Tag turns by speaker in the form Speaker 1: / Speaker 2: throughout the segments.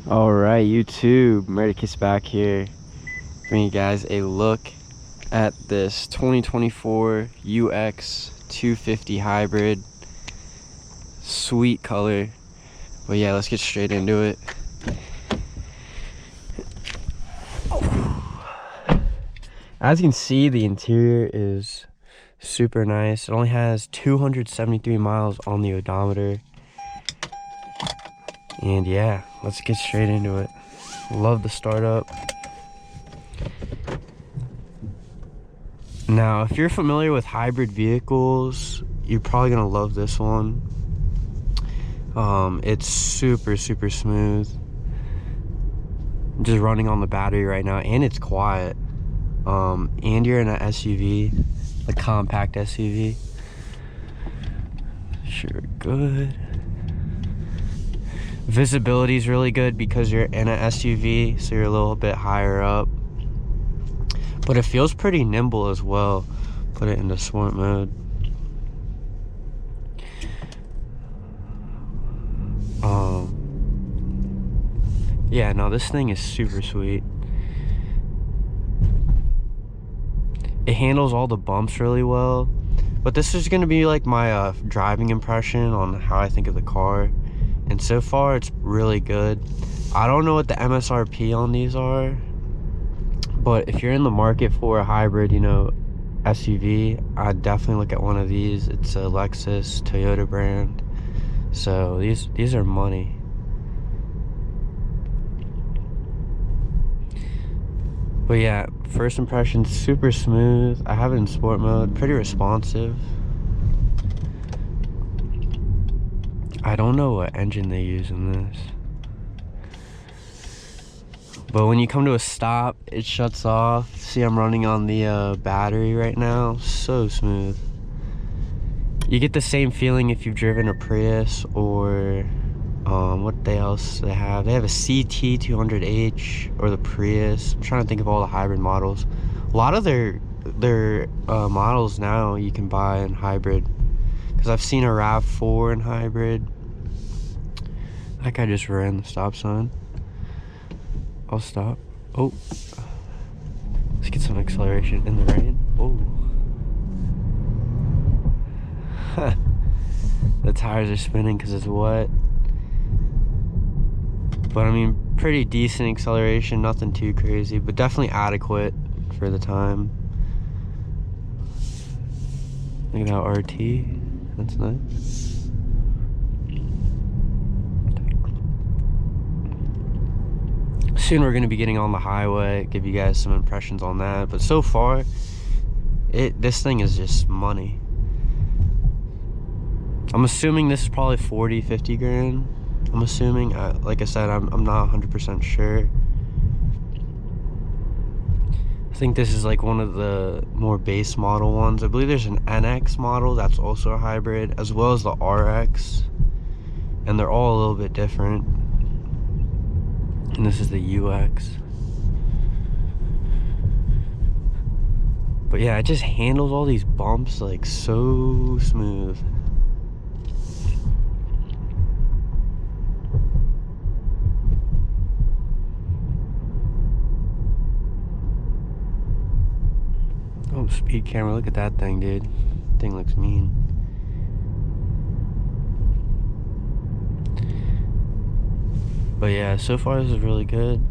Speaker 1: All right, YouTube, Merdicus back here, bringing you guys a look at this 2024 UX 250 hybrid. Sweet color, but yeah, let's get straight into it. As you can see, the interior is super nice. It only has 273 miles on the odometer. And yeah, let's get straight into it. Love the startup. Now, if you're familiar with hybrid vehicles, you're probably gonna love this one. It's super smooth. I'm just running on the battery right now, and it's quiet. And you're in an SUV, a compact SUV. Sure, good. Visibility is really good because you're in an SUV, so you're a little bit higher up. But it feels pretty nimble as well. Put it into sport mode. Yeah, no, this thing is super sweet. It handles all the bumps really well. But this is gonna be like my driving impression on how I think of the car. And so far, it's really good. I don't know what the MSRP on these are, but if you're in the market for a hybrid, you know, SUV, I'd definitely look at one of these. It's a Lexus Toyota brand. So these are money. But yeah, first impression, super smooth. I have it in sport mode, pretty responsive. I don't know what engine they use in this. But when you come to a stop, it shuts off. See, I'm running on the battery right now. So smooth. You get the same feeling if you've driven a Prius or what else they have. They have a CT200H or the Prius. I'm trying to think of all the hybrid models. A lot of their models now you can buy in hybrid. Because I've seen a RAV4 in hybrid. That guy just ran the stop sign. I'll stop. Oh. Let's get some acceleration in the rain. Oh. The tires are spinning because it's wet. But I mean, pretty decent acceleration. Nothing too crazy, but definitely adequate for the time. Look at that RT. That's nice. Soon we're going to be getting on the highway, give you guys some impressions on that. But so far, this thing is just money. I'm assuming this is probably 40, 50 grand. I'm assuming. Like I said, I'm not 100% sure. I think this is like one of the more base model ones. I believe there's an NX model that's also a hybrid, as well as the RX. And they're all a little bit different. And this is the UX. But yeah, it just handles all these bumps like so smooth. Oh, speed camera, look at that thing, dude. Thing looks mean. But yeah, so far this is really good.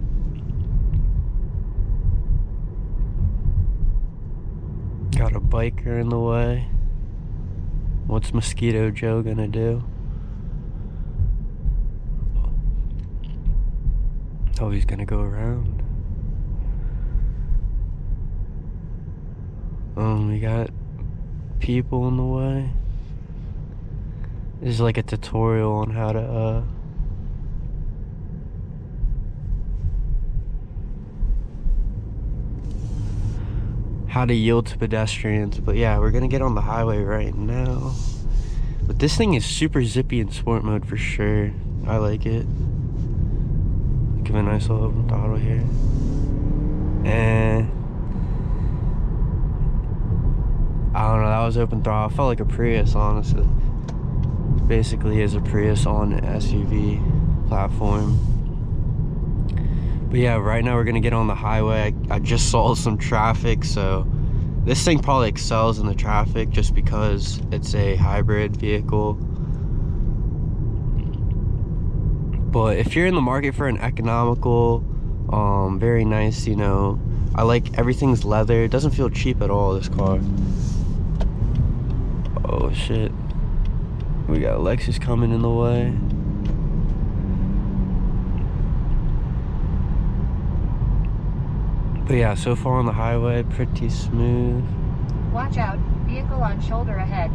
Speaker 1: Got a biker in the way. What's Mosquito Joe gonna do? Oh, he's gonna go around. We got people in the way. This is like a tutorial on how to yield to pedestrians. But yeah, we're gonna get on the highway right now. But this thing is super zippy in sport mode for sure. I like it. Give it a nice little open throttle here. And I don't know, that was open throttle. I felt like a Prius, honestly. Basically is a Prius on an SUV platform. But yeah, right now we're gonna get on the highway. I just saw some traffic, so this thing probably excels in the traffic just because it's a hybrid vehicle. But if you're in the market for an economical, very nice, you know, I like everything's leather. It doesn't feel cheap at all, this car. Oh shit. We got Lexus coming in the way. But yeah, so far on the highway, pretty smooth.
Speaker 2: Watch out, vehicle on shoulder ahead.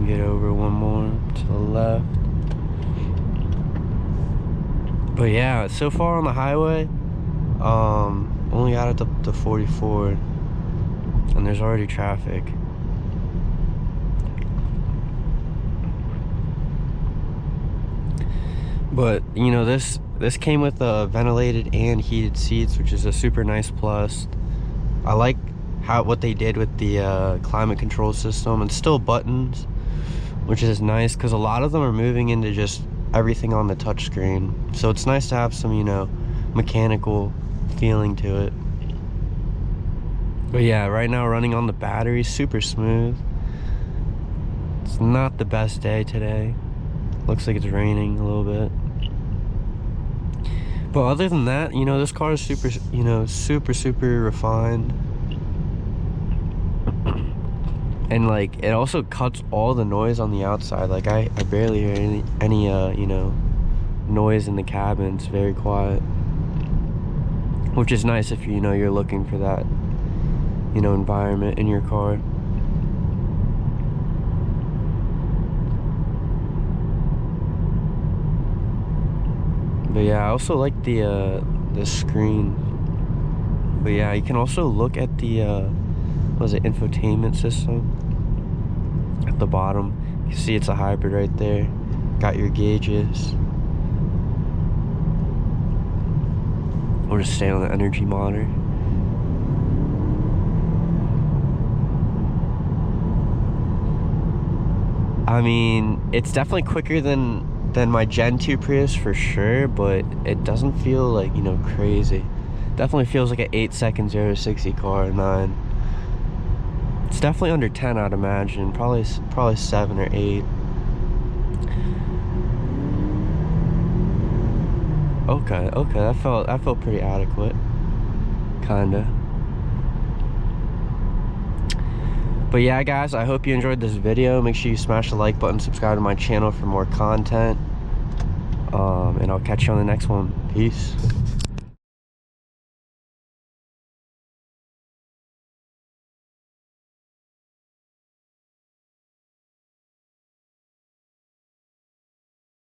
Speaker 1: Get over one more to the left. But yeah, so far on the highway, only got it to 44, and there's already traffic. But you know, this came with ventilated and heated seats, which is a super nice plus. I like what they did with the climate control system, and still buttons, which is nice because a lot of them are moving into just everything on the touchscreen. So it's nice to have some, you know, mechanical feeling to it. But yeah, right now running on the battery, super smooth. It's not the best day today. Looks like it's raining a little bit. But other than that, you know, this car is super, you know, super refined. And like, it also cuts all the noise on the outside. Like I barely hear any you know, noise in the cabin. It's very quiet, which is nice if you know you're looking for that, you know, environment in your car. But yeah, I also like the screen. But yeah, you can also look at the what is it, infotainment system at the bottom. You see it's a hybrid right there. Got your gauges. We'll just stay on the energy monitor. I mean, it's definitely quicker than my Gen 2 Prius for sure, but it doesn't feel like, you know, crazy. Definitely feels like an 8-second 0 to 60 car, 9. It's definitely under 10, I'd imagine. Probably 7 or 8. Okay, that felt pretty adequate. Kinda. But yeah, guys, I hope you enjoyed this video. Make sure you smash the like button, subscribe to my channel for more content. And I'll catch you on the next one. Peace.